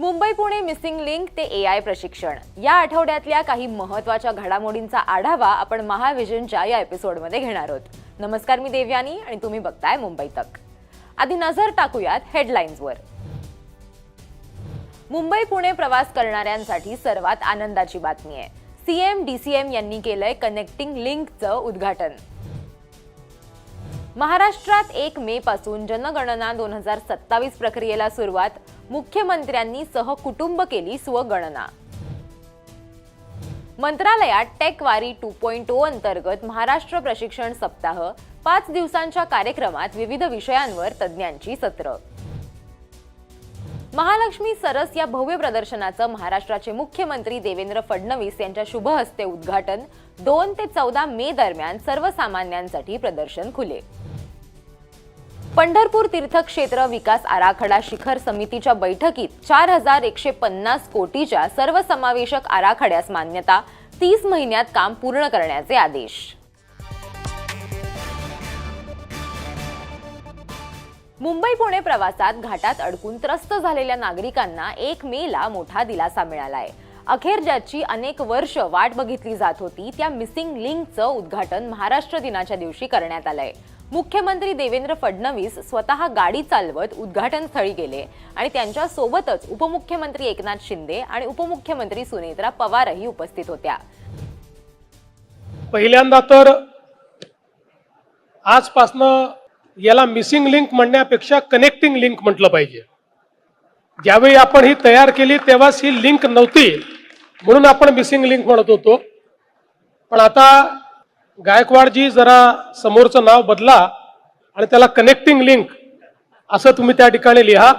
Mumbai Pune missing link ते AI प्रशिक्षण या आठवड्यातल्या काही महत्त्वाच्या घडामोडींचा आढावा आपण महाविजनच्या या एपिसोडमध्ये घेणार आहोत। नमस्कार, मी देवयानी आणि तुम्ही बघताय मुंबई तक। आधी नजर टाकूयात हेडलाईन्सवर। मुंबई पुणे प्रवास करणाऱ्यांसाठी सर्वात आनंदाची बातमी आहे। सीएम डीसीएम यांनी केलंय कनेक्टिंग लिंकचं उद्घाटन। महाराष्ट्रात 1 मे पासून जनगणना 2027 प्रक्रियेला सुरुवात। मुख्यमंत्र्यांनी सहकुटुंब केली स्वगणना। मंत्रालयात टेकवारी 2.0 अंतर्गत महाराष्ट्र प्रशिक्षण सप्ताह। 5 दिवसांच्या कार्यक्रमात विविध विषयांवर तज्ञांची सत्र। महालक्ष्मी सरस या भव्य प्रदर्शनाचं महाराष्ट्राचे मुख्यमंत्री देवेंद्र फडणवीस यांच्या शुभ हस्ते उद्घाटन। 2 ते 14 मे दरम्यान सर्वसामान्यांसाठी प्रदर्शन खुले। पंढरपूर तीर्थक्षेत्र विकास आराखडा शिखर समितीच्या बैठकीत 4150 कोटीच्या सर्वसमावेशक आराखड्यास मान्यता। 30 महिन्यात काम पूर्ण करण्याचे आदेश। मुंबई पुणे प्रवासात घाटात अडकून त्रस्त झालेल्या नागरिकांना 1 मेला मोठा दिलासा मिळालाय। अखेर ज्याची अनेक वर्ष वाट बघितली जात होती त्या मिसिंग लिंकचं उद्घाटन महाराष्ट्र दिनाच्या दिवशी करण्यात आलंय। मुख्यमंत्री देवेंद्र फडणवीस स्वतः गाडी चालवत उद्घाटन स्थळी गेले आणि त्यांच्या सोबतच उपमुख्यमंत्री एकनाथ शिंदे आणि उपमुख्यमंत्री सुनेत्रा पवारही उपस्थित होत्या। पहिल्यांदा तर आजपासनं याला मिसिंग लिंक म्हणण्यापेक्षा कनेक्टिंग लिंक म्हटलं पाहिजे। ज्यावेळी आपण ही तयार केली तेव्हाच ही लिंक नव्हती म्हणून आपण मिसिंग लिंक म्हणत होतो, पण आता गायकवाडजी जरा समोरचं नाव बदला आणि त्याला कनेक्टिंग लिंक असं तुम्ही त्या ठिकाणी लिहा।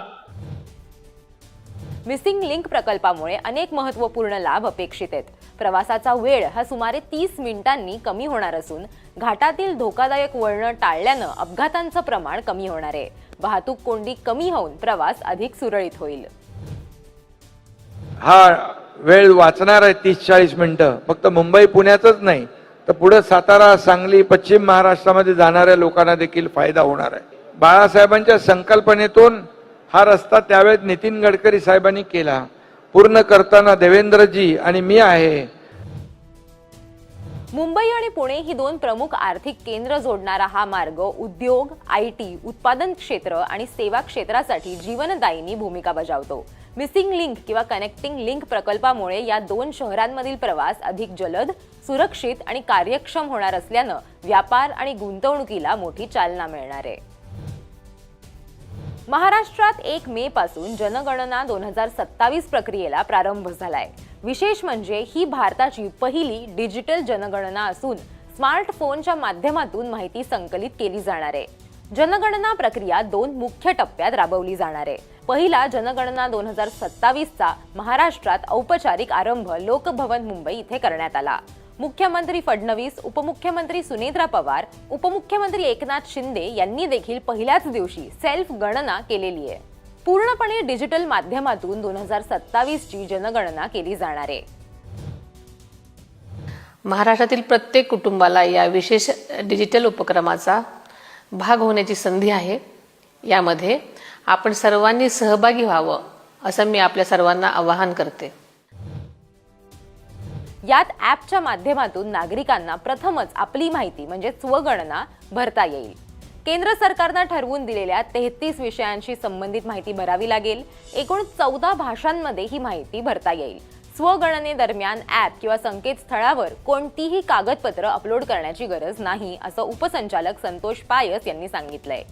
मिसिंग लिंक प्रकल्पामुळे अनेक महत्त्वपूर्ण लाभ अपेक्षित आहेत। प्रवासाचा वेळ हा सुमारे 30 मिनिटांनी कमी होणार असून घाटातील धोकादायक वळणं टाळल्यानं अपघातांचं प्रमाण कमी होणार आहे। वाहतूक कोंडी कमी होऊन प्रवास अधिक सुरळीत होईल। हा वेळ वाचणार आहे 30-40 मिनिटं। फक्त मुंबई पुण्यातच नाही तर पुढे सातारा, सांगली, पश्चिम महाराष्ट्रामध्ये जाणाऱ्या लोकांना देखील फायदा होणार आहे। बाळासाहेबांच्या संकल्पनेतून हा रस्ता त्यावेळेस नितीन गडकरी साहेबांनी केला। पूर्ण करताना देवेंद्रजी आणि मी आहे। मुंबई आणि पुणे ही 2 प्रमुख आर्थिक केंद्र जोडणारा हा मार्ग उद्योग, आयटी, उत्पादन क्षेत्र आणि सेवा क्षेत्रासाठी जीवनदायिनी भूमिका बजावतो। मिसिंग लिंक किंवा कनेक्टिंग लिंक प्रकल्पामुळे या 2 शहरांमधील प्रवास अधिक जलद, सुरक्षित आणि कार्यक्षम होणार असल्यानं व्यापार आणि गुंतवणुकीला मोठी चालना मिळणार आहे। महाराष्ट्रात 1 मे पासून जनगणना 2027 प्रक्रियेला प्रारंभ झालाय। विशेष म्हणजे ही भारताची पहिली डिजिटल जनगणना असून स्मार्टफोनच्या माध्यमातून माहिती संकलित केली जाणार आहे। जनगणना प्रक्रिया 2 मुख्य टप्प्यात राबवली जाणार आहे। पहिला जनगणना 2027चा महाराष्ट्रात औपचारिक आरंभ लोकभवन मुंबई इथे करण्यात आला। मुख्यमंत्री फडणवीस, उपमुख्यमंत्री सुनेत्रा पवार, उपमुख्यमंत्री एकनाथ शिंदे यांनी देखील पहिल्याच दिवशी सेल्फ गणना केलेली आहे। पूर्णपणे डिजिटल माध्यमातून 2027 ची जनगणना केली जाणार आहे। महाराष्ट्रातील प्रत्येक कुटुंबाला या विशेष डिजिटल उपक्रमाचा भाग होण्याची संधी आहे। यामध्ये आपण सर्वांनी सहभागी व्हावं असं मी आपल्या सर्वांना आवाहन करते। यात ॲपच्या माध्यमातून नागरिकांना प्रथमच आपली माहिती म्हणजे स्वगणना भरता येईल। केंद्र सरकारनं ठरवून दिलेल्या 33 विषयांशी संबंधित माहिती भरावी लागेल। एकूण 14 भाषांमध्ये ही माहिती भरता येईल। स्वगणनेदरम्यान ॲप किंवा संकेतस्थळावर कोणतीही कागदपत्र अपलोड करण्याची गरज नाही असं उपसंचालक संतोष पायस यांनी सांगितलंय।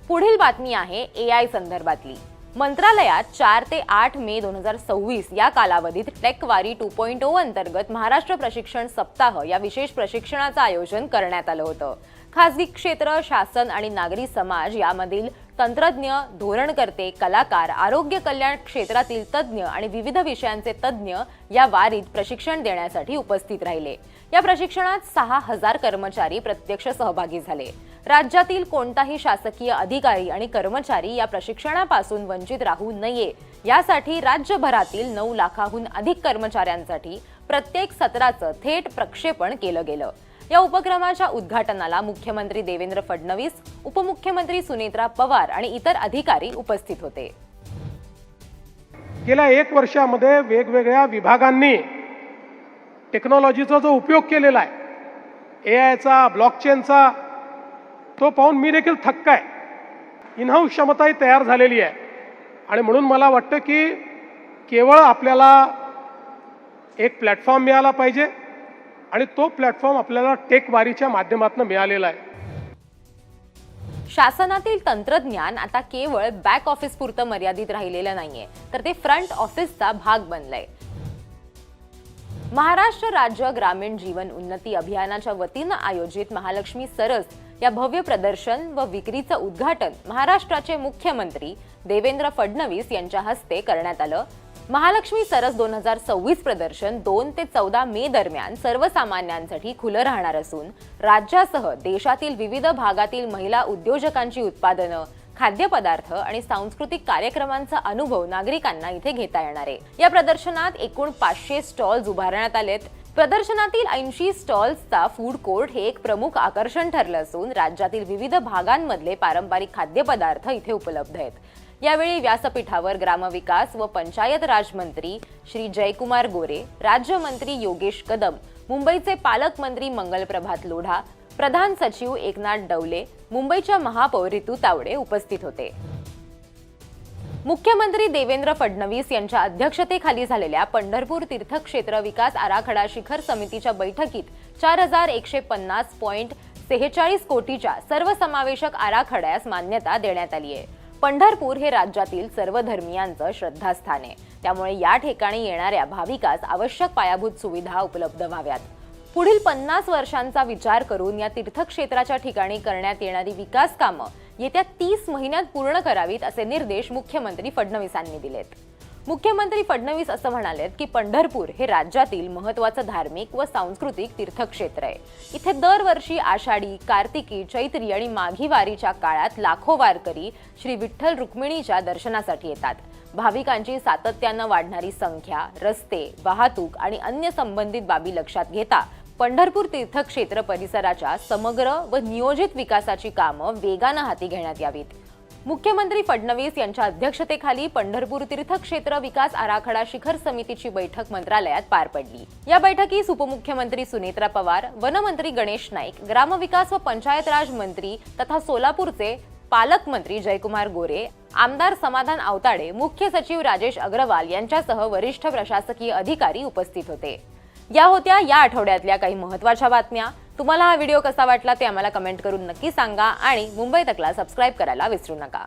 पुढील बातमी आहे एआय संदर्भातली। मंत्रालयात 4 ते 8 मे 2026 या कालावधीत टेकवारी 2.0 अंतर्गत महाराष्ट्र प्रशिक्षण सप्ताह या विशेष प्रशिक्षणाचं आयोजन करण्यात आलं होतं। खासगी क्षेत्र, शासन आणि नागरी समाज यामधील तंत्रज्ञ, धोरणकर्ते, कलाकार, आरोग्य कल्याण क्षेत्रातील तज्ज्ञ आणि विविध विषयांचे तज्ज्ञ या वारीत प्रशिक्षण देण्यासाठी उपस्थित राहिले। या प्रशिक्षणात 6000 कर्मचारी प्रत्यक्ष सहभागी झाले। राज्यातील कोणताही शासकीय अधिकारी आणि कर्मचारी या प्रशिक्षणापासून वंचित राहू नये यासाठी राज्यभरातील 9 लाखाहून अधिक कर्मचाऱ्यांसाठी प्रत्येक सत्राचं थेट प्रक्षेपण केलं गेलं। या उपक्रमाच्या उद्घाटनाला मुख्यमंत्री देवेंद्र फडणवीस, उपमुख्यमंत्री सुनेत्रा पवार आणि इतर अधिकारी उपस्थित होते। गेल्या 1 वर्षामध्ये वेगवेगळ्या विभागांनी टेक्नॉलॉजीचा जो उपयोग केलेला आहे, एआयचा, ब्लॉकचेनचा, तो पाहून मी देखील थक्क आहे. इनहाऊस क्षमताही तयार झालेली आहे आणि म्हणून मला वाटतं की केवळ आपल्याला एक प्लॅटफॉर्म मिळाला पाहिजे आणि तो प्लॅटफॉर्म आपल्याला टेकवारीच्या माध्यमातून मिळालेला आहे. शासनातील तंत्रज्ञान आता केवळ बॅक ऑफिस पुरतं मर्यादित राहिलेलं नाहीये, तर ते फ्रंट ऑफिसचा भाग बनलंय. महाराष्ट्र राज्य ग्रामीण जीवन उन्नती अभियानाच्या वतीनं आयोजित महालक्ष्मी सरस या भव्य प्रदर्शन व विक्रीचं उद्घाटन महाराष्ट्राचे मुख्यमंत्री देवेंद्र फडणवीस यांच्या हस्ते करण्यात आलं. महालक्ष्मी सरस 2026 प्रदर्शन 2 ते 14 मे दरम्यान सर्वसामान्यांसाठी खुलं राहणार असून राज्यासह देशातील विविध भागातील महिला उद्योजकांची उत्पादनं, खाद्यपदार्थ आणि सांस्कृतिक कार्यक्रमांचा अनुभव नागरिकांना इथे घेता येणार आहे. या प्रदर्शनात एकूण 500 स्टॉल्स उभारण्यात आलेत. प्रदर्शनातील 80 स्टॉल्सचा फूड कोर्ट हे एक प्रमुख आकर्षण ठरलं असून राज्यातील विविध भागांमधले पारंपरिक खाद्यपदार्थ इथे उपलब्ध आहेत. यावेळी व्यासपीठावर ग्रामविकास व पंचायत राज मंत्री श्री जयकुमार गोरे, राज्यमंत्री योगेश कदम, मुंबईचे पालकमंत्री मंगलप्रभात लोढा, प्रधान सचिव एकनाथ डवले, मुंबईच्या महापौर रितू तावडे उपस्थित होते. मुख्यमंत्री देवेंद्र फडणवीस यांच्या अध्यक्षतेखाली झालेल्या पंढरपूर तीर्थक्षेत्र विकास आराखडा शिखर समितीच्या बैठकीत 4150.46 कोटीच्या सर्वसमावेशक आराखड्यास मान्यता देण्यात आली आहे. पंढरपूर हे राज्यातील सर्व धर्मियांचं श्रद्धास्थान आहे, त्यामुळे या ठिकाणी येणाऱ्या भाविकास आवश्यक पायाभूत सुविधा उपलब्ध व्हाव्यात. पुढील 50 वर्षांचा विचार करून या तीर्थक्षेत्राच्या ठिकाणी करण्यात येणारी विकास कामं येत्या 30 महिन्यात पूर्ण करावीत असे निर्देश मुख्यमंत्री फडणवीसांनी दिलेत. मुख्यमंत्री फडणवीस असं म्हणालेत की पंढरपूर हे राज्यातील महत्त्वाचं धार्मिक व सांस्कृतिक तीर्थक्षेत्र आहे. इथे दरवर्षी आषाढी, कार्तिकी, चैत्री आणि माघी वारीच्या काळात लाखो वारकरी श्री विठ्ठल रुक्मिणीच्या दर्शनासाठी येतात. भाविकांची सातत्यानं वाढणारी संख्या, रस्ते, वाहतूक आणि अन्य संबंधित बाबी लक्षात घेता पंढरपूर तीर्थक्षेत्र परिसराच्या समग्र व नियोजित विकासाची कामं वेगानं हाती घेण्यात यावीत. मुख्यमंत्री फडणवीस यांच्या अध्यक्षतेखाली पंढरपूर तीर्थक्षेत्र विकास आराखडा शिखर समितीची बैठक मंत्रालयात पार पडली. या बैठकीस उपमुख्यमंत्री सुनेत्रा पवार, वनमंत्री गणेश नाईक, ग्रामविकास व पंचायत राज मंत्री तथा सोलापूरचे पालकमंत्री जयकुमार गोरे, आमदार समाधान आवताडे, मुख्य सचिव राजेश अग्रवाल यांच्यासह वरिष्ठ प्रशासकीय अधिकारी उपस्थित होते. या होत्या या आठवड्यातल्या काही महत्त्वाच्या बातम्या. तुम्हाला हा व्हिडिओ कसा वाटला ते आम्हाला कमेंट करून नक्की सांगा आणि मुंबई तकला सबस्क्राईब करायला विसरू नका.